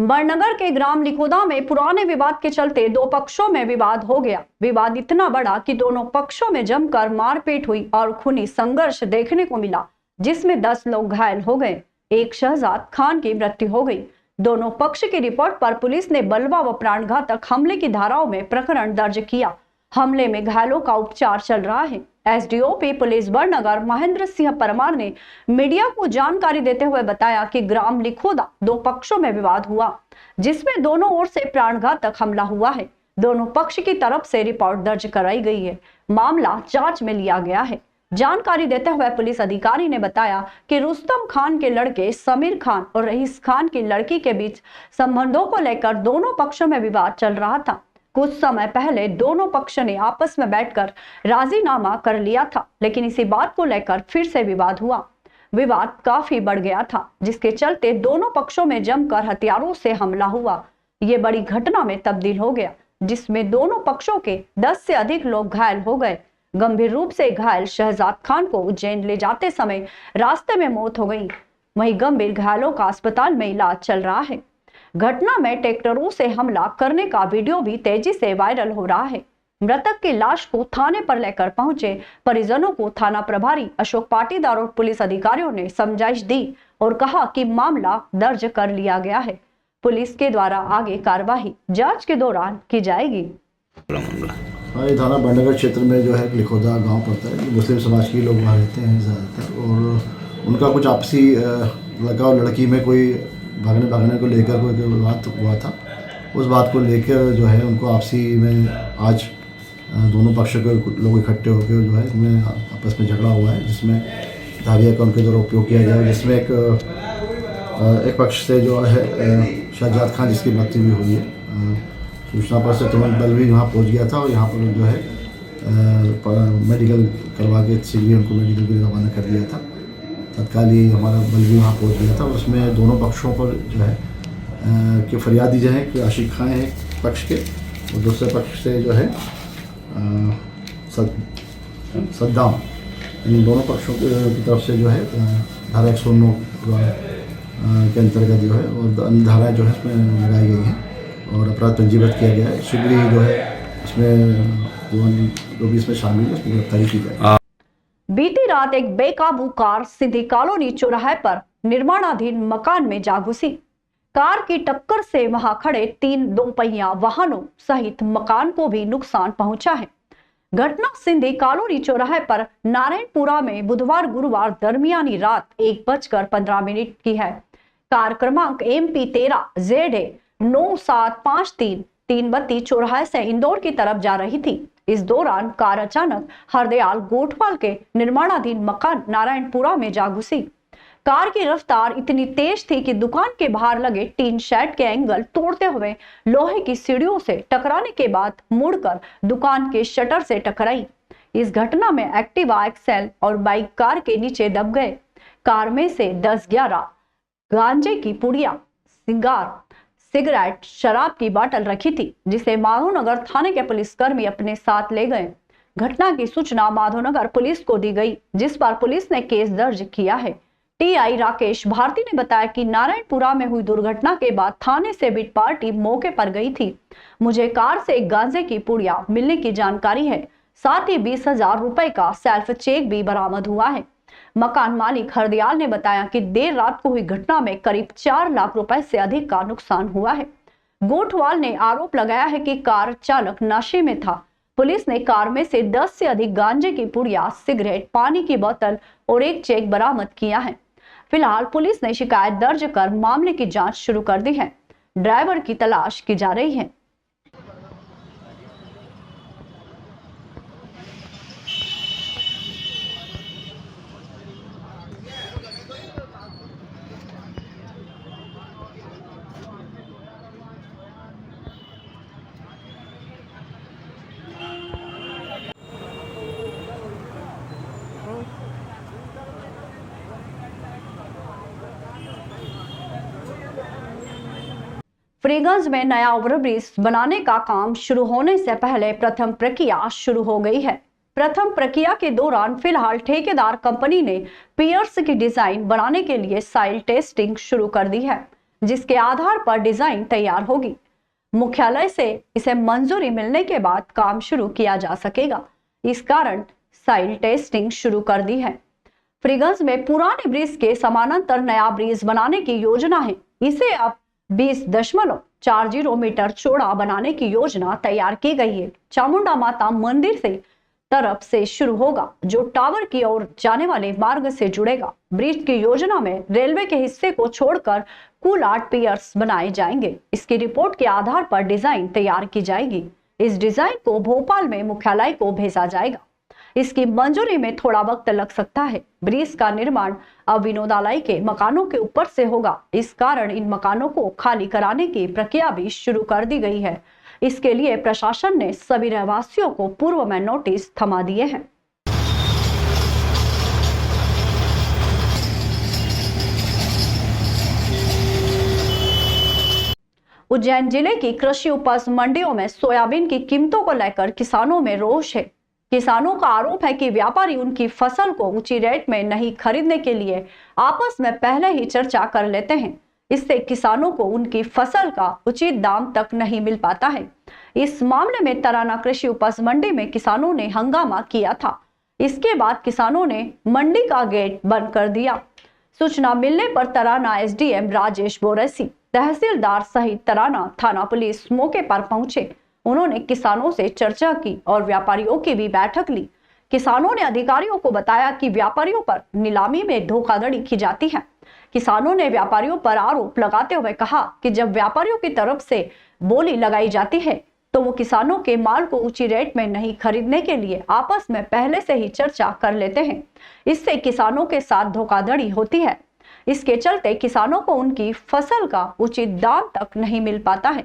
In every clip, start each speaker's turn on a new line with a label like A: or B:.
A: बड़नगर के ग्राम लिखोदा में पुराने विवाद के चलते दो पक्षों में विवाद हो गया। विवाद इतना बड़ा कि दोनों पक्षों में जमकर मारपीट हुई और खूनी संघर्ष देखने को मिला, जिसमें 10 लोग घायल हो गए। एक शहजाद खान की मृत्यु हो गई। दोनों पक्ष की रिपोर्ट पर पुलिस ने बलवा व प्राणघातक हमले की धाराओं में प्रकरण दर्ज किया। हमले में घायलों का उपचार चल रहा है। एसडीओपी पुलिस बड़नगर महेंद्र सिंह परमार ने मीडिया को जानकारी देते हुए बताया कि ग्राम लिखोदा दो पक्षों में विवाद हुआ, जिसमें दोनों ओर से प्राणघातक हमला हुआ है। दोनों पक्ष की तरफ से रिपोर्ट दर्ज कराई गई है। मामला जांच में लिया गया है। जानकारी देते हुए पुलिस अधिकारी ने बताया कि रुस्तम खान के लड़के समीर खान और रईस खान की लड़की के बीच संबंधों को लेकर दोनों पक्षों में विवाद चल रहा था। कुछ समय पहले दोनों पक्ष ने आपस में बैठकर राजीनामा कर लिया था, लेकिन इसी बात को लेकर फिर से विवाद हुआ। विवाद काफी बढ़ गया था, जिसके चलते दोनों पक्षों में जमकर हथियारों से हमला हुआ। ये बड़ी घटना में तब्दील हो गया, जिसमें दोनों पक्षों के 10 से अधिक लोग घायल हो गए। गंभीर रूप से घायल शहजाद खान को उज्जैन ले जाते समय रास्ते में मौत हो गई। वहीं गंभीर घायलों का अस्पताल में इलाज चल रहा है। घटना में ट्रैक्टरों से हमला करने का वीडियो भी तेजी से वायरल हो रहा है। मृतक की लाश को थाने पर लेकर पहुंचे परिजनों को थाना प्रभारी अशोक पाटीदार और पुलिस अधिकारियों ने समझाइश दी और कहा कि मामला दर्ज कर लिया गया है। पुलिस के द्वारा आगे कार्रवाई जांच के दौरान की जाएगी।
B: थाना बड़नगर क्षेत्र में जो है लिखोदा गांव पड़ता है। मुस्लिम समाज के लोग वहाँ रहते हैं ज़्यादातर, और उनका कुछ आपसी लड़का और लड़की में कोई भागने को लेकर कोई विवाद हुआ था। उस बात को लेकर जो है उनको आपसी में आज दोनों पक्ष के लोग इकट्ठे होकर जो है इनमें आपस में झगड़ा हुआ है, जिसमें धारिया का उनके द्वारा उपयोग किया गया, जिसमें एक पक्ष से जो है शहजाद खान जिसकी मृत्यु भी हुई है। सूचना पर से तुरंत बल भी वहाँ पहुँच गया था और यहाँ पर जो है मेडिकल करवा के शीघ्र उनको मेडिकल के लिए रवाना कर दिया था। तत्काल ही हमारा बल भी वहाँ पहुँच गया था। उसमें दोनों पक्षों पर जो है कि फरियादी जो है कि आशिक खान है पक्ष के, और दूसरे पक्ष से जो है सद्दाम, इन दोनों पक्षों की तरफ से जो है धारा 109 के अंतर्गत जो है और अन्य धाराएँ जो है इसमें लगाई गई हैं और अपराध पंजीबद्ध किया गया है। शीघ्र ही जो है इसमें जो भी इसमें शामिल है उसकी गिरफ्तारी की जाए।
A: बीती रात एक बेकाबू कार सिंधी कॉलोनी चौराहे पर निर्माणाधीन मकान में जा घुसी। कार की टक्कर से वहां खड़े 3 दोपहिया वाहनों सहित मकान को भी नुकसान पहुंचा है। घटना सिंधी कॉलोनी चौराहे पर नारायणपुरा में बुधवार गुरुवार दरमियानी रात 1:15 की है। कार क्रमांक MP 13 ZA 9753 तीनबत्ती चौराहे से इंदौर की तरफ जा रही थी। इस दौरान कार अचानक हरदयाल गोठवाल के निर्माणाधीन मकान नारायणपुरा में जा घुसी। कार की रफ्तार इतनी तेज थी कि दुकान के बाहर लगे टीन शेड के एंगल तोड़ते हुए लोहे की सीढ़ियों से टकराने के बाद मुड़कर दुकान के शटर से टकराई। इस घटना में एक्टिवा एक्सेल और बाइक कार के नीचे दब गए। कार में से 10-11 गांजे की पुड़िया, सिगरेट, शराब की बोतल रखी थी, जिसे माधोनगर थाने के पुलिसकर्मी अपने साथ ले गए। घटना की सूचना माधोनगर पुलिस को दी गई, जिस पर पुलिस ने केस दर्ज किया है। TI राकेश भारती ने बताया कि नारायणपुरा में हुई दुर्घटना के बाद थाने से बीट पार्टी मौके पर गई थी। मुझे कार से एक गांजे की पुड़िया मिलने की जानकारी है। साथ ही 20,000 रुपए का सेल्फ चेक भी बरामद हुआ है। मकान मालिक हरदयाल ने बताया कि देर रात को हुई घटना में करीब 4 लाख रुपए से अधिक का नुकसान हुआ है। गोठवाल ने आरोप लगाया है कि कार चालक नशे में था। पुलिस ने कार में से 10 से अधिक गांजे की पुड़िया, सिगरेट, पानी की बोतल और एक चेक बरामद किया है। फिलहाल पुलिस ने शिकायत दर्ज कर मामले की जांच शुरू कर दी है। ड्राइवर की तलाश की जा रही है। फ्रीगंज में नया ओवरब्रिज बनाने का काम शुरू होने से पहले प्रथम प्रक्रिया शुरू हो गई है। प्रथम प्रक्रिया के दौरान फिलहाल ठेकेदार कंपनी ने पियर्स की डिजाइन बनाने के लिए साइल टेस्टिंग शुरू कर दी है। जिसके आधार पर डिजाइन तैयार होगी। मुख्यालय से इसे मंजूरी मिलने के बाद काम शुरू किया जा सकेगा। इस कारण साइल टेस्टिंग शुरू कर दी है। फ्रीगंज में पुराने ब्रिज के समानांतर नया ब्रिज बनाने की योजना है। इसे अब 20.40 मीटर चौड़ा बनाने की योजना तैयार की गई है। चामुंडा माता मंदिर से तरफ से शुरू होगा, जो टावर की ओर जाने वाले मार्ग से जुड़ेगा। ब्रिज की योजना में रेलवे के हिस्से को छोड़कर कुल 8 पियर्स बनाए जाएंगे। इसकी रिपोर्ट के आधार पर डिजाइन तैयार की जाएगी। इस डिजाइन को भोपाल में मुख्यालय को भेजा जाएगा। इसकी मंजूरी में थोड़ा वक्त लग सकता है। ब्रिज का निर्माण अब विनोदालय के मकानों के ऊपर से होगा। इस कारण इन मकानों को खाली कराने की प्रक्रिया भी शुरू कर दी गई है। इसके लिए प्रशासन ने सभी रहवासियों को पूर्व में नोटिस थमा दिए हैं। उज्जैन जिले की कृषि उपज मंडियों में सोयाबीन की कीमतों को लेकर किसानों में रोष है। किसानों का आरोप है कि व्यापारी उनकी फसल को उचित रेट में नहीं खरीदने के लिए आपस में पहले ही चर्चा कर लेते हैं। इससे किसानों को उनकी फसल का उचित दाम तक नहीं मिल पाता है। इस मामले में तराना कृषि उपज मंडी में किसानों ने हंगामा किया था। इसके बाद किसानों ने मंडी का गेट बंद कर दिया। सूचना मिलने पर तराना एसडीएम राजेश बोरसी, तहसीलदार सहित तराना थाना पुलिस मौके पर पहुंचे। उन्होंने किसानों से चर्चा की और व्यापारियों की भी बैठक ली। किसानों ने अधिकारियों को बताया कि व्यापारियों पर नीलामी में धोखाधड़ी की जाती है। किसानों ने व्यापारियों पर आरोप लगाते हुए कहा कि जब व्यापारियों की तरफ से बोली लगाई जाती है तो वो किसानों के माल को उचित रेट में नहीं खरीदने के लिए आपस में पहले से ही चर्चा कर लेते हैं। इससे किसानों के साथ धोखाधड़ी होती है। इसके चलते किसानों को उनकी फसल का उचित दाम तक नहीं मिल पाता है।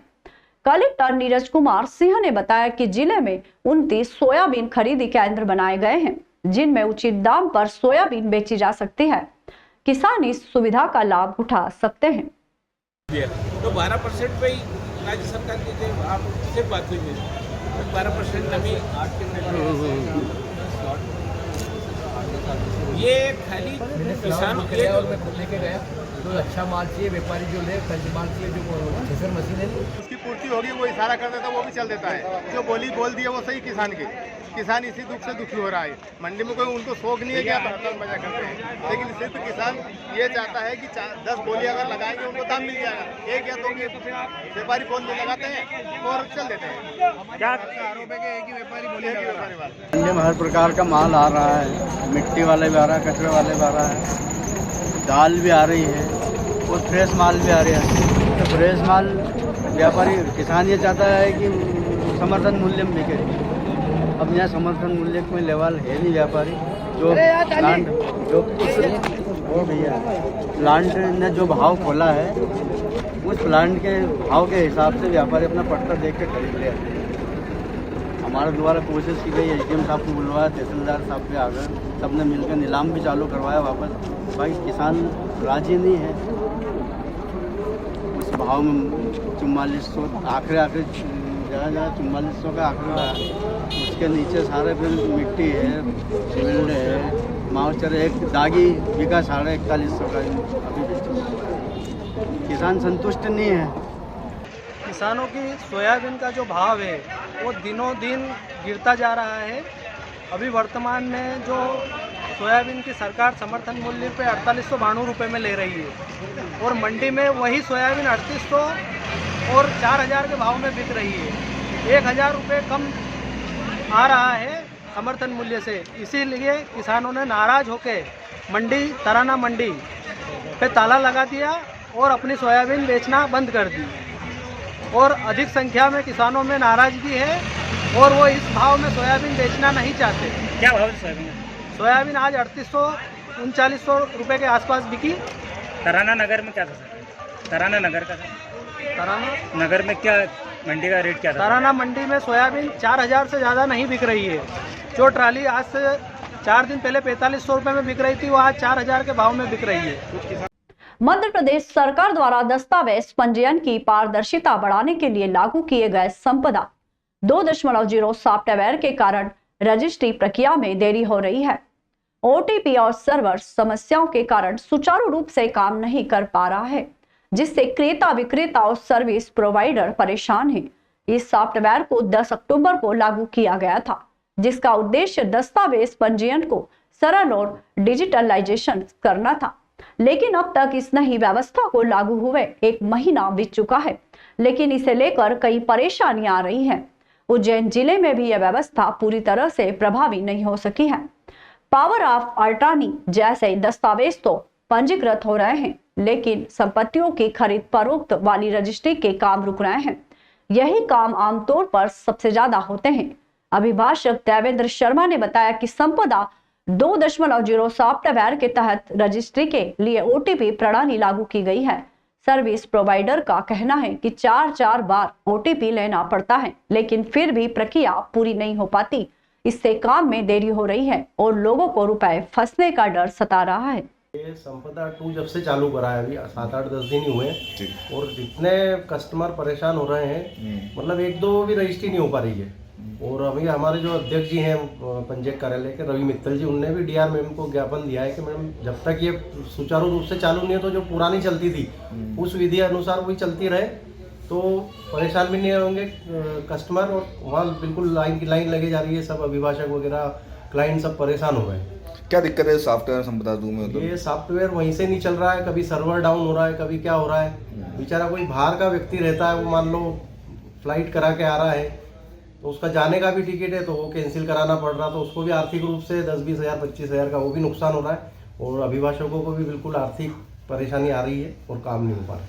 A: कलेक्टर नीरज कुमार सिंह ने बताया कि जिले में 29 सोयाबीन खरीदी केंद्र बनाए गए हैं, जिनमें उचित दाम पर सोयाबीन बेची जा सकती है। किसान इस सुविधा का लाभ उठा सकते हैं।
C: तो 12% पे ही राज्य सरकार की आप से बात हुई है, 12% नमी ये खाली किसानों के लिए
D: लेके गया तो अच्छा माल चाहिए, व्यापारी जो ले कच्चे माल चाहिए, जो थ्रेशर मशीन है
E: उसकी पूर्ति होगी, वो इशारा कर देता है, वो भी चल देता है। जो बोली बोल दी है वो सही किसान की। किसान इसी दुख से दुखी हो रहा है। मंडी में कोई उनको शौक नहीं है कि आप हड़ताल मजा करते हैं, लेकिन सिर्फ किसान ये चाहता है कि 10 बोली अगर लगाएंगे उनको दाम मिल जाएगा। एक या दो व्यापारी बोल लगाते हैं और चल देते हैं। क्या आरोप है कि एक ही व्यापारी बोली
D: मंडी में हर प्रकार का माल आ रहा है, मिट्टी वाले भी आ रहा है, कचरे वाले भी आ रहा है, दाल भी आ रही है और फ्रेश माल भी आ रहा है। तो फ्रेश माल व्यापारी किसान ये चाहता है कि समर्थन मूल्य में बिके। अब यहाँ समर्थन मूल्य में लेवल है नहीं। व्यापारी जो प्लांट वो भैया प्लांट ने जो भाव खोला है उस प्लांट के भाव के हिसाब से व्यापारी अपना पट्टा देख के खरीद ले। हमारे द्वारा कोशिश की गई, एसडीएम साहब को बुलवाया, तहसीलदार साहब के आगे सबने मिलकर नीलाम भी चालू करवाया वापस। भाई किसान राजी नहीं है उस भाव में। 4400 आखिरी जहाँ 4400 का आखिरी रहा। उसके नीचे सारे फिर मिट्टी है, सीमेंट है, माउचर एक दागी बिका 4150 का अभी बेच। किसान संतुष्ट नहीं है।
F: किसानों की सोयाबीन का जो भाव है वो दिनों दिन गिरता जा रहा है। अभी वर्तमान में जो सोयाबीन की सरकार समर्थन मूल्य पे 4892 रुपये में ले रही है और मंडी में वही सोयाबीन 3800 और 4000 के भाव में बिक रही है। 1000 रुपये कम आ रहा है समर्थन मूल्य से। इसीलिए किसानों ने नाराज होकर मंडी तराना मंडी पे ताला लगा दिया और अपनी सोयाबीन बेचना बंद कर दी और अधिक संख्या में किसानों में नाराजगी है और वो इस भाव में सोयाबीन बेचना नहीं चाहते।
C: क्या भाव है सोयाबीन?
F: सोयाबीन आज 3800 3900 रुपये के आसपास बिकी।
C: तराना नगर में क्या था सर? तराना नगर का
F: तराना
C: नगर में क्या मंडी का रेट क्या था?
F: तराना मंडी में सोयाबीन 4000 से ज़्यादा नहीं बिक रही है। जो ट्राली आज से 4 दिन पहले 4500 रुपये में बिक रही थी वो आज 4000 के भाव में बिक रही है।
A: मध्य प्रदेश सरकार द्वारा दस्तावेज पंजीयन की पारदर्शिता बढ़ाने के लिए लागू किए गए संपदा 2.0 सॉफ्टवेयर के कारण रजिस्ट्री प्रक्रिया में देरी हो रही है। ओटीपी और सर्वर समस्याओं के कारण सुचारू रूप से काम नहीं कर पा रहा है, जिससे क्रेता विक्रेता और सर्विस प्रोवाइडर परेशान हैं। इस सॉफ्टवेयर को 10 अक्टूबर को लागू किया गया था, जिसका उद्देश्य दस्तावेज पंजीयन को सरल और डिजिटलाइजेशन करना था। लेकिन अब तक इस नई व्यवस्था को लागू हुए 1 महीना बीत चुका है, लेकिन इसे लेकर कई परेशानियां आ रही हैं। उज्जैन जिले में भी यह व्यवस्था पूरी तरह से प्रभावी नहीं हो सकी है। पावर ऑफ अटॉर्नी जैसे दस्तावेज तो पंजीकृत हो रहे हैं, लेकिन संपत्तियों की खरीद फरोख्त वाली रजिस्ट्री के काम रुक रहे हैं। यही काम आमतौर पर सबसे ज्यादा होते हैं। अभिभाषक देवेंद्र शर्मा ने बताया कि संपदा 2.0 सॉफ्टवेयर के तहत रजिस्ट्री के लिए ओटीपी प्रणाली लागू की गई है। सर्विस प्रोवाइडर का कहना है कि 4 बार ओटीपी लेना पड़ता है, लेकिन फिर भी प्रक्रिया पूरी नहीं हो पाती। इससे काम में देरी हो रही है और लोगों को रुपए फंसने का डर सता रहा है।
G: ये संपदा 2 जब से चालू करा है, अभी 7-8-10 दिन ही हुए, और जितने कस्टमर परेशान हो रहे हैं, मतलब 1-2 भी रजिस्ट्री नहीं हो पा रही है। और अभी हमारे जो अध्यक्ष जी हैं पंचायत कार्यालय के रवि मित्तल जी, उनने भी डीआर मैम को ज्ञापन दिया है कि मैम जब तक ये सुचारू रूप से चालू नहीं है तो जो पुरानी चलती थी उस विधि अनुसार वही चलती रहे तो परेशान भी नहीं होंगे कस्टमर। और वहाँ बिल्कुल लाइन की लाइन लगे जा रही है, सब अभिभाषक वगैरह क्लाइंट सब परेशान हो रहे हैं।
H: क्या दिक्कत है सॉफ्टवेयर संपदा 2 में?
G: ये सॉफ्टवेयर वहीं से नहीं चल रहा है, कभी सर्वर डाउन हो रहा है, कभी क्या हो रहा है। बेचारा कोई बाहर का व्यक्ति रहता है, वो मान लो फ्लाइट करा के आ रहा है तो उसका जाने का भी टिकट है तो वो कैंसिल कराना पड़ रहा, तो उसको भी आर्थिक रूप से 10-20 हज़ार 25 हज़ार का वो भी नुकसान हो रहा है। और अभिभाषकों को भी बिल्कुल आर्थिक परेशानी आ रही है और काम नहीं हो पा रहा।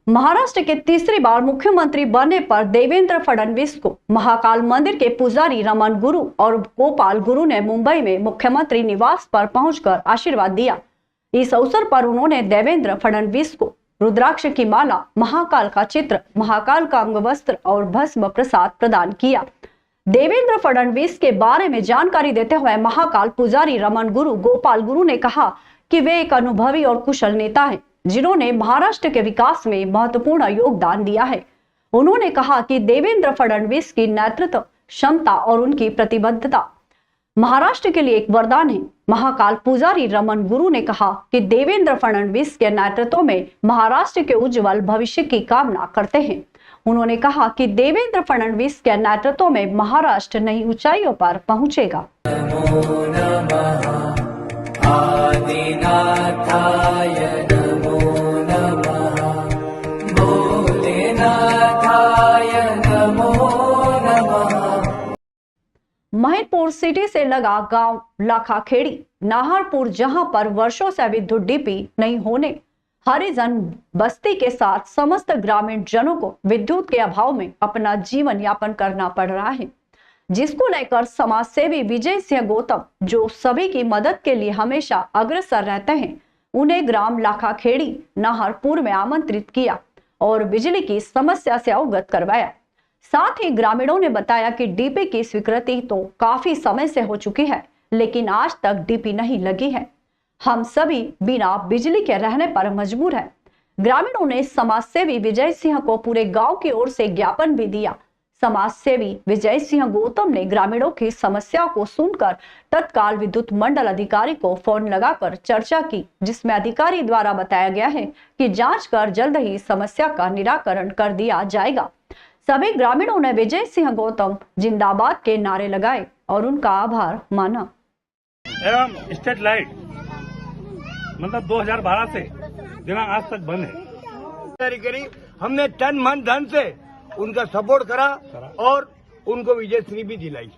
A: महाराष्ट्र के तीसरी बार मुख्यमंत्री बनने पर देवेंद्र फडणवीस को महाकाल मंदिर के पुजारी रमन गुरु और गोपाल गुरु ने मुंबई में मुख्यमंत्री निवास पर पहुंचकर आशीर्वाद दिया। इस अवसर पर उन्होंने देवेंद्र फडणवीस को रुद्राक्ष की माला, महाकाल का चित्र, महाकाल का अंगवस्त्र और भस्म प्रसाद प्रदान किया। देवेंद्र फडणवीस के बारे में जानकारी देते हुए महाकाल पुजारी रमन गुरु गोपाल गुरु ने कहा कि वे एक अनुभवी और कुशल नेता हैं, जिन्होंने महाराष्ट्र के विकास में महत्वपूर्ण योगदान दिया है। उन्होंने कहा कि देवेंद्र फडणवीस की नेतृत्व क्षमता और उनकी प्रतिबद्धता महाराष्ट्र के लिए एक वरदान है। महाकाल पुजारी रमन गुरु ने कहा कि देवेंद्र फडणवीस के नेतृत्व में महाराष्ट्र के उज्जवल भविष्य की कामना करते हैं। उन्होंने कहा कि देवेंद्र फडणवीस के नेतृत्व में महाराष्ट्र नई ऊंचाइयों पर पहुंचेगा। महिदपुर सिटी से लगा गांव लाखाखेड़ी नाहरपुर, जहां पर वर्षों से विद्युत डीपी नहीं होने हरिजन बस्ती के साथ समस्त ग्रामीण जनों को विद्युत के अभाव में अपना जीवन यापन करना पड़ रहा है, जिसको लेकर समाज सेवी विजय सिंह गौतम, जो सभी की मदद के लिए हमेशा अग्रसर रहते हैं, उन्हें ग्राम लाखाखेड़ी नाहरपुर में आमंत्रित किया और बिजली की समस्या से अवगत करवाया। साथ ही ग्रामीणों ने बताया कि डीपी की स्वीकृति तो काफी समय से हो चुकी है, लेकिन आज तक डीपी नहीं लगी है। हम सभी बिना बिजली के रहने पर मजबूर हैं। ग्रामीणों ने समाज सेवी विजय सिंह को पूरे गांव की ओर से ज्ञापन भी दिया। समाज सेवी विजय सिंह गौतम ने ग्रामीणों की समस्या को सुनकर तत्काल विद्युत मंडल अधिकारी को फोन लगाकर चर्चा की, जिसमें अधिकारी द्वारा बताया गया है कि जांच कर जल्द ही समस्या का निराकरण कर दिया जाएगा। सभी ग्रामीणों ने विजय सिंह गौतम जिंदाबाद के नारे लगाए और उनका आभार माना।
I: एवं स्ट्रीट लाइट मतलब 2012 से दिनांक आज तक बंद है।
J: हमने तन मन धन से उनका सपोर्ट करा और उनको विजय श्री भी दिलाई।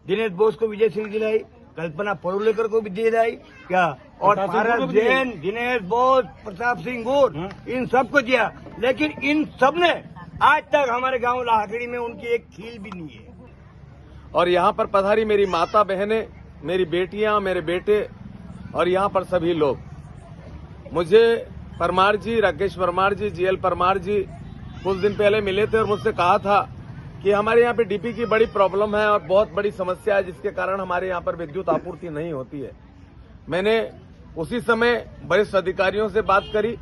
J: दिनेश बोस को विजय श्री दिलाई, कल्पना परुलेकर को भी दिलाई क्या, और भारत जैन, दिनेश बोस, प्रताप सिंह गौर, इन सबको दिया। लेकिन इन सब ने आज तक हमारे गांव लाहखेड़ी में उनकी एक खील भी नहीं है।
K: और यहाँ पर पधारी मेरी माता बहनें, मेरी बेटियां, मेरे बेटे और यहाँ पर सभी लोग, मुझे परमार जी, राकेश परमार जी, जीएल परमार जी कुछ दिन पहले मिले थे और मुझसे कहा था कि हमारे यहाँ पे डीपी की बड़ी प्रॉब्लम है और बहुत बड़ी समस्या है, जिसके कारण हमारे यहाँ पर विद्युत आपूर्ति नहीं होती है। मैंने उसी समय वरिष्ठ अधिकारियों से बात करी,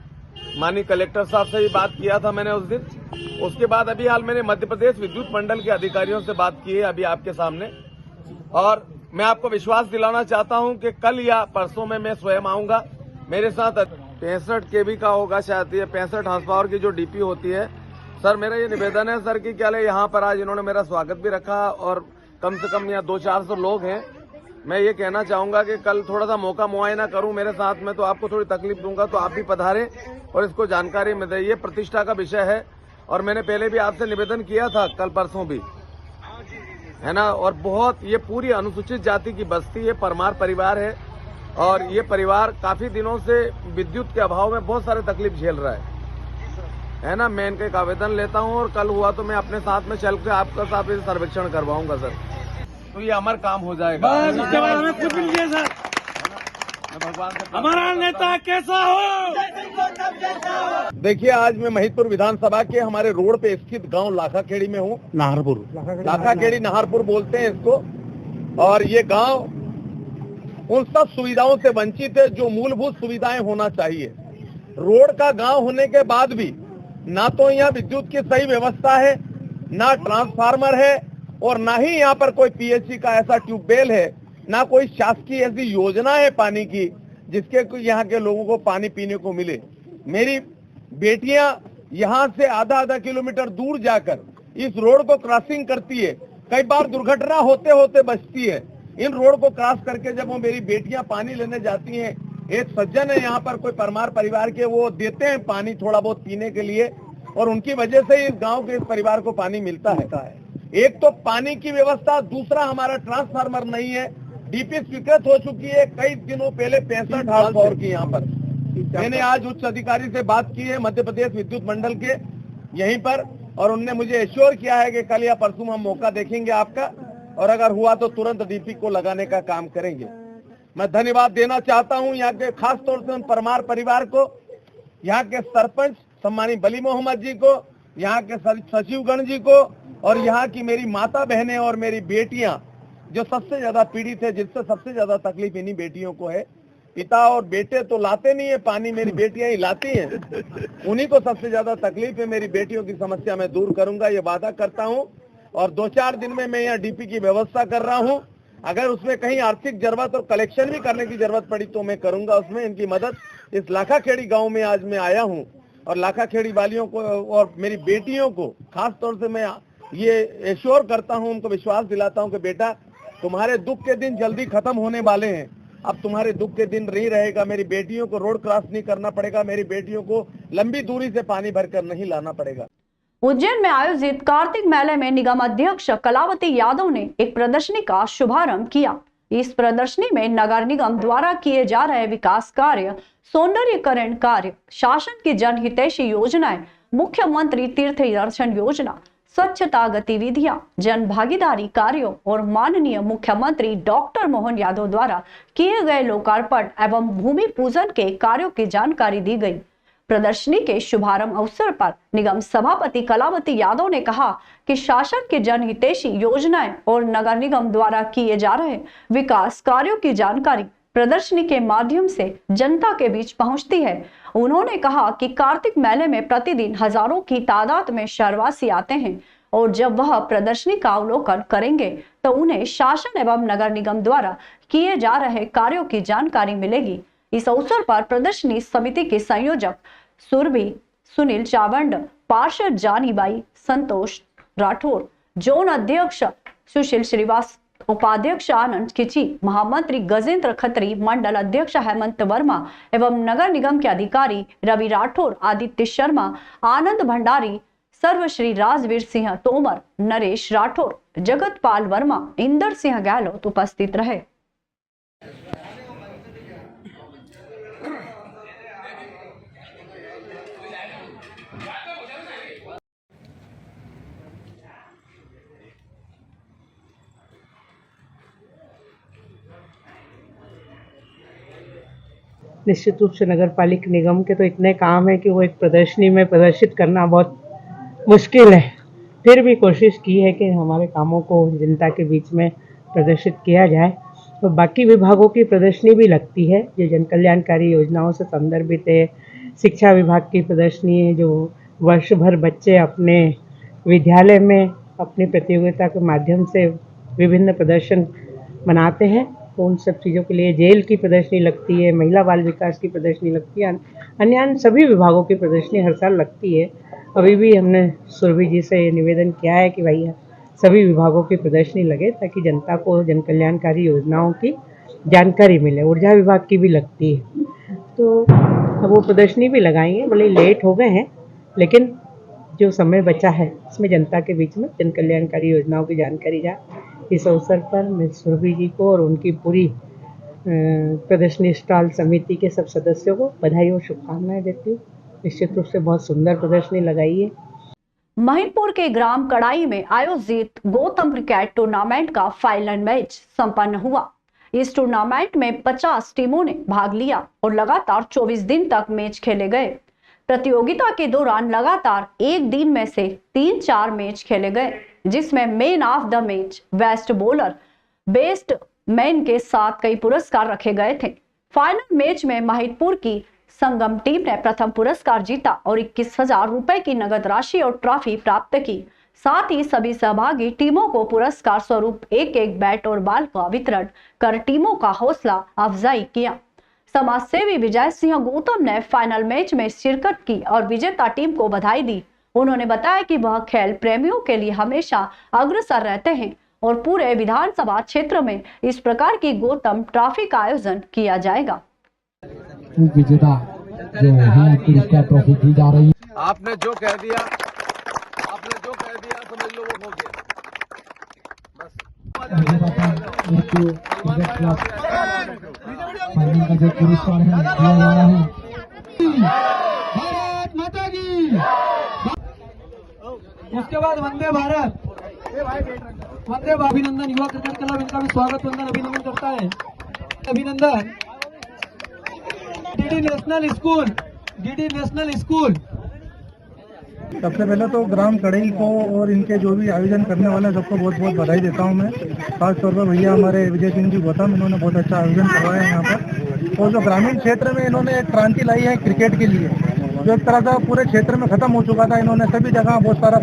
K: माननीय कलेक्टर साहब से भी बात किया था मैंने उस दिन। उसके बाद अभी हाल मैंने मध्य प्रदेश विद्युत मंडल के अधिकारियों से बात की है अभी आपके सामने, और मैं आपको विश्वास दिलाना चाहता हूं कि कल या परसों में मैं स्वयं आऊंगा मेरे साथ 65 kV का होगा शायद, ये 65 हॉर्स पावर की जो डीपी होती है। सर मेरा ये निवेदन है सर कि क्या ले यहाँ पर आज इन्होंने मेरा स्वागत भी रखा और कम से कम यहाँ 200-400 लोग हैं। मैं ये कहना चाहूंगा कि कल थोड़ा सा मौका मुआयना करूं मेरे साथ में, तो आपको थोड़ी तकलीफ दूंगा, तो आप भी पधारें और इसको जानकारी में दें। ये प्रतिष्ठा का विषय है और मैंने पहले भी आपसे निवेदन किया था, कल परसों भी, है ना। और बहुत ये पूरी अनुसूचित जाति की बस्ती है, परमार परिवार है और ये परिवार काफी दिनों से विद्युत के अभाव में बहुत सारे तकलीफ झेल रहा है ना। मैं इनका एक आवेदन लेता हूं और कल हुआ तो मैं अपने साथ में चल के आपका साथ में सर्वेक्षण करवाऊंगा सर, तो ये हमारा काम हो जाएगा।
I: उसके बाद हमें कुछ भी नहीं सर,
K: भगवान से
I: हमारा नेता कैसा हो।
K: देखिए, आज मैं महिदपुर विधानसभा के हमारे रोड पे स्थित गांव लाखाखेड़ी में हूँ। लाखाखेड़ी नाहरपुर बोलते हैं इसको। और ये गांव उन सब सुविधाओं से वंचित है जो मूलभूत सुविधाएं होना चाहिए। रोड का गांव होने के बाद भी ना तो यहाँ विद्युत की सही व्यवस्था है, ना ट्रांसफार्मर है और ना ही यहाँ पर कोई पीएचई का ऐसा ट्यूबवेल है, ना कोई शासकीय ऐसी योजना है पानी की जिसके यहाँ के लोगों को पानी पीने को मिले। मेरी बेटियां यहाँ से आधा किलोमीटर दूर जाकर इस रोड को क्रॉसिंग करती है, कई बार दुर्घटना होते होते बचती है। इन रोड को क्रॉस करके जब वो मेरी बेटियां पानी लेने जाती हैं, एक सज्जन है यहाँ पर कोई परमार परिवार के, वो देते हैं पानी थोड़ा बहुत पीने के लिए और उनकी वजह से इस गांव के इस परिवार को पानी मिलता है। एक तो पानी की व्यवस्था, दूसरा हमारा ट्रांसफार्मर नहीं है, डीपी स्वीकृत हो चुकी है कई दिनों पहले 65 हॉर्स पावर की यहाँ पर। मैंने आज उच्च अधिकारी से बात की है मध्य प्रदेश विद्युत मंडल के यहीं पर, और उनने मुझे एश्योर किया है कि कल या परसों हम मौका देखेंगे आपका और अगर हुआ तो तुरंत डीपी को लगाने का काम करेंगे। मैं धन्यवाद देना चाहता हूं यहाँ के खास तौर से उन परमार परिवार को, यहाँ के सरपंच सम्मानी बली मोहम्मद जी को, यहाँ के सचिवगण जी को और यहाँ की मेरी माता बहनें और मेरी बेटियां जो सबसे ज्यादा पीड़ित है, जिससे सबसे ज्यादा तकलीफ इन्हीं बेटियों को है। पिता और बेटे तो लाते नहीं है पानी, मेरी बेटियां ही लाती हैं, उन्हीं को सबसे ज्यादा तकलीफ है। मेरी बेटियों की समस्या मैं दूर करूंगा, ये वादा करता हूं। और 2-4 दिन में मैं यहाँ डीपी की व्यवस्था कर रहा हूं। अगर उसमें कहीं आर्थिक जरूरत और कलेक्शन भी करने की जरूरत पड़ी तो मैं करूंगा उसमें इनकी मदद। इस लाखाखेड़ी गांव में आज मैं आया हूं और लाखाखेड़ी वालियों को और मेरी बेटियों को खास तौर से मैं ये एश्योर करता हूं, उनको विश्वास दिलाता हूं कि बेटा तुम्हारे दुख के दिन जल्दी खत्म होने वाले हैं, अब तुम्हारे दुख के दिन नहीं रहेगा। मेरी बेटियों को रोड क्रॉस नहीं करना पड़ेगा, मेरी बेटियों को लंबी दूरी से पानी भरकर नहीं लाना पड़ेगा।
A: उज्जैन में आयोजित कार्तिक मेले में निगम अध्यक्ष कलावती यादव ने एक प्रदर्शनी का शुभारंभ किया। इस प्रदर्शनी में नगर निगम द्वारा किए जा रहे विकास कार्य, सौंदर्यीकरण कार्य, शासन की जनहितैषी योजनाएं, मुख्यमंत्री तीर्थ दर्शन योजना, स्वच्छता गतिविधियां, जन भागीदारी कार्यों और माननीय मुख्यमंत्री डॉक्टर मोहन यादव द्वारा किए गए लोकार्पण एवं भूमि पूजन के कार्यों की जानकारी दी गई। प्रदर्शनी के शुभारंभ अवसर पर निगम सभापति कलावती यादव ने कहा कि शासन की जनहितैषी योजनाएं और नगर निगम द्वारा किए जा रहे विकास कार्यों की जानकारी प्रदर्शनी के माध्यम से जनता के बीच पहुंचती है। उन्होंने कहा कि कार्तिक मेले में प्रतिदिन हजारों की तादाद में शहरवासी आते हैं और जब वह प्रदर्शनी का अवलोकन करेंगे तो उन्हें शासन एवं नगर निगम द्वारा किए जा रहे कार्यों की जानकारी मिलेगी। इस अवसर पर प्रदर्शनी समिति के संयोजक सुरभि सुनील चावंड, पार्षद जानीबाई, संतोष राठौर, जोन अध्यक्ष सुशील श्रीवास, उपाध्यक्ष आनंद किची, महामंत्री गजेंद्र खत्री, मंडल अध्यक्ष हेमंत वर्मा एवं नगर निगम के अधिकारी रवि राठौर, आदित्य शर्मा, आनंद भंडारी, सर्वश्री राजवीर सिंह तोमर, नरेश राठौर, जगतपाल वर्मा, इंदर सिंह गहलोत उपस्थित रहे।
L: निश्चित रूप से नगर पालिका निगम के तो इतने काम है कि वो एक प्रदर्शनी में प्रदर्शित करना बहुत मुश्किल है, फिर भी कोशिश की है कि हमारे कामों को जनता के बीच में प्रदर्शित किया जाए। तो बाकी विभागों की प्रदर्शनी भी लगती है जो जन कल्याणकारी योजनाओं से संदर्भित है। शिक्षा विभाग की प्रदर्शनी है जो वर्ष भर बच्चे अपने विद्यालय में अपनी प्रतियोगिता के माध्यम से विभिन्न प्रदर्शन बनाते हैं। तो उन सब चीज़ों के लिए जेल की प्रदर्शनी लगती है, महिला बाल विकास की प्रदर्शनी लगती है, अन्य सभी विभागों की प्रदर्शनी हर साल लगती है। अभी भी हमने सुरभि जी से निवेदन किया है कि भाई सभी विभागों की प्रदर्शनी लगे ताकि जनता को जन कल्याणकारी योजनाओं की जानकारी मिले। ऊर्जा विभाग की भी लगती है, तो अब वो प्रदर्शनी भी लगाएंगे, भले लेट हो गए हैं लेकिन जो समय बचा है इसमें जनता के बीच में जन कल्याणकारी योजनाओं की जानकारी जाए। इस अवसर पर मैं सुरभि जी को और उनकी पूरी प्रदर्शनी स्टॉल समिति के सब सदस्यों को बधाई और शुभकामनाएं देती हूँ। निश्चित रूप से बहुत सुंदर प्रदर्शनी लगाई है।
A: महिदपुर के ग्राम कड़ाई में आयोजित गौतम क्रिकेट टूर्नामेंट का फाइनल मैच संपन्न हुआ। इस टूर्नामेंट में 50 टीमों ने भाग लिया और लगातार 24 दिन तक मैच खेले गए। प्रतियोगिता के दौरान लगातार एक दिन में से 3-4 मैच खेले गए, जिसमें man of the match, best bowler, best man के साथ कई पुरस्कार रखे गए थे। फाइनल मैच में महिदपुर की संगम टीम ने प्रथम पुरस्कार जीता और 21,000 रुपए की नगद राशि और ट्रॉफी प्राप्त की। साथ ही सभी सहभागी टीमों को पुरस्कार स्वरूप एक बैट और बॉल का वितरण कर टीमों का हौसला अफजाई किया। समाज सेवी विजय सिंह गौतम ने फाइनल मैच में शिरकत की और विजेता टीम को बधाई दी। उन्होंने बताया कि वह खेल प्रेमियों के लिए हमेशा अग्रसर रहते हैं और पूरे विधानसभा क्षेत्र में इस प्रकार की गौतम ट्रॉफी का आयोजन किया जाएगा।
M: विजेता जो है पुरस्कार ट्रॉफी दी जा रही है।
K: आपने जो कह दिया समझ लो वो हो गया।
M: फाइनल का जो पुरस्कार है दिया जा रहा है। भारत माता की। उसके बाद वंदे भारत, अभिनंदन युवा क्रिकेट क्लब, इनका भी स्वागत वंदन अभिनंदन करता है। अभिनंदन डीडी नेशनल स्कूल।
N: सबसे पहले तो ग्राम कड़ई को और इनके जो भी आयोजन करने वाले हैं सबको बहुत बहुत बधाई देता हूं मैं। खास तौर पर भैया हमारे विजय सिंह जी गौतम, इन्होंने बहुत अच्छा आयोजन करवाया है यहाँ पर। और जो ग्रामीण क्षेत्र में इन्होंने एक क्रांति लाई है क्रिकेट के लिए, जो एक तरह से पूरे क्षेत्र में खत्म हो चुका था, इन्होंने सभी जगह बहुत सारा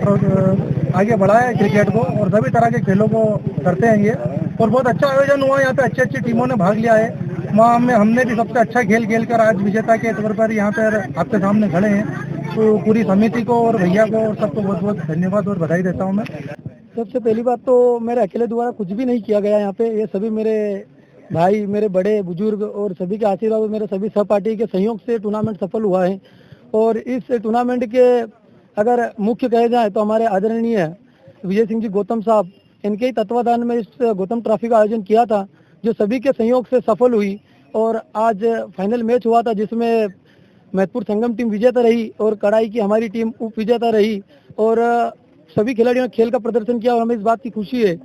N: आगे बढ़ाया है क्रिकेट को और सभी तरह के खेलों को करते हैं ये। और बहुत अच्छा आयोजन हुआ, यहाँ पे अच्छी टीमों ने भाग लिया है। वहाँ हमने भी सबसे अच्छा खेल कर आज विजेता के तौर पर यहाँ पर आपके सामने खड़े हैं। तो पूरी समिति को और भैया को और सबको बहुत बहुत धन्यवाद और बधाई देता हूँ मैं।
O: सबसे पहली बात तो मेरे अकेले द्वारा कुछ भी नहीं किया गया यहाँ पे, ये सभी मेरे भाई, मेरे बड़े बुजुर्ग और सभी के आशीर्वाद और मेरे सभी सहपाठी के सहयोग से टूर्नामेंट सफल हुआ है। और इस टूर्नामेंट के अगर मुख्य कहे जाए तो हमारे आदरणीय विजय सिंह जी गौतम साहब, इनके ही तत्वाधान में इस गौतम ट्रॉफी का आयोजन किया था, जो सभी के सहयोग से सफल हुई। और आज फाइनल मैच हुआ था जिसमें महिदपुर संगम टीम विजेता रही और कड़ाई की हमारी टीम उप विजेता रही। और सभी खिलाड़ियों ने खेल का प्रदर्शन किया और हमें इस बात की खुशी है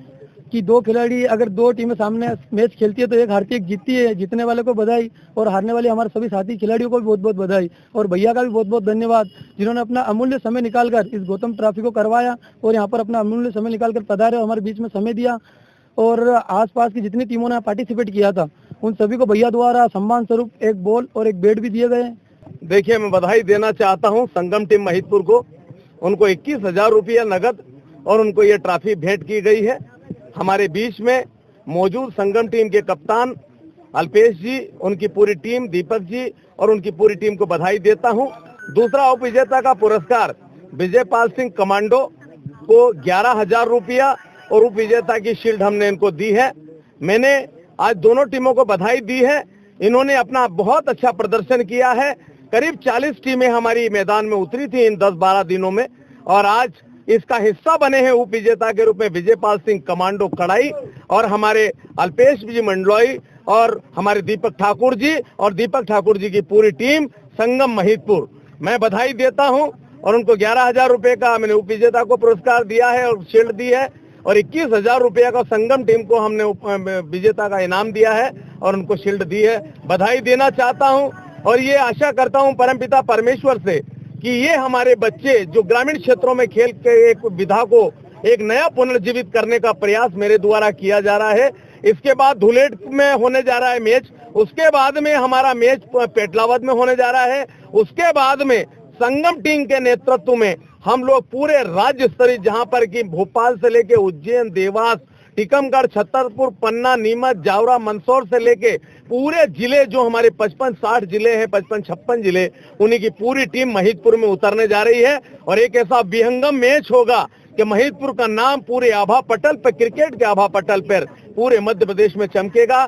O: कि दो खिलाड़ी, अगर दो टीमें सामने मैच खेलती है तो एक हारती एक जीतती है। जीतने वाले को बधाई और हारने वाले हमारे सभी साथी खिलाड़ियों को भी बहुत बहुत बधाई। और भैया का भी बहुत बहुत धन्यवाद जिन्होंने अपना अमूल्य समय निकालकर इस गौतम ट्रॉफी को करवाया और यहाँ पर अपना अमूल्य समय निकालकर पधारे और हमारे बीच में समय दिया। और आसपास की जितनी टीमों ने पार्टिसिपेट किया था उन सभी को भैया द्वारा सम्मान स्वरूप एक बॉल और एक बैट भी दिए गए।
K: देखिए, मैं बधाई देना चाहता हूं संगम टीम महिदपुर को। उनको 21,000 रुपया नगद और उनको ये ट्रॉफी भेंट की गई है। हमारे बीच में मौजूद संगम टीम के कप्तान अल्पेश जी, उनकी पूरी टीम, दीपक जी और उनकी पूरी टीम को बधाई देता हूं। दूसरा उप विजेता का पुरस्कार विजयपाल सिंह कमांडो को 11,000 रुपया और उप विजेता की शील्ड हमने इनको दी है। मैंने आज दोनों टीमों को बधाई दी है। इन्होंने अपना बहुत अच्छा प्रदर्शन किया है। करीब 40 टीमें हमारी मैदान में उतरी थी इन 10-12 दिनों में और आज इसका हिस्सा बने हैं उप विजेता के रूप में विजयपाल सिंह कमांडो कड़ाई और हमारे अल्पेश जी मंडलोई और हमारे दीपक ठाकुर जी और दीपक ठाकुर जी की पूरी टीम संगम महिदपुर। मैं बधाई देता हूं और उनको 11,000 रुपए का मैंने उप विजेता को पुरस्कार दिया है और शील्ड दी है और 21,000 रुपया का संगम टीम को हमने विजेता का इनाम दिया है और उनको शील्ड दी है। बधाई देना चाहता हूं और ये आशा करता हूं परमपिता परमेश्वर से कि ये हमारे बच्चे जो ग्रामीण क्षेत्रों में खेल के एक विधा को एक नया पुनर्जीवित करने का प्रयास मेरे द्वारा किया जा रहा है। इसके बाद धुलेट में होने जा रहा है मैच, उसके बाद में हमारा मैच पेटलावद में होने जा रहा है, उसके बाद में संगम टीम के नेतृत्व में हम लोग पूरे राज्य स्तरीय, जहां पर कि भोपाल से लेके उज्जैन, देवास,
J: टीकमगढ़, छतरपुर, पन्ना, नीमच, जावरा, मंदसौर से लेके पूरे जिले जो हमारे 55-60 जिले हैं, 55-56 जिले, उन्हीं की पूरी टीम महिदपुर में उतरने जा रही है। और एक ऐसा विहंगम मैच होगा कि महिदपुर का नाम पूरे आभा पटल पर, क्रिकेट के आभा पटल पर पूरे मध्य प्रदेश में चमकेगा।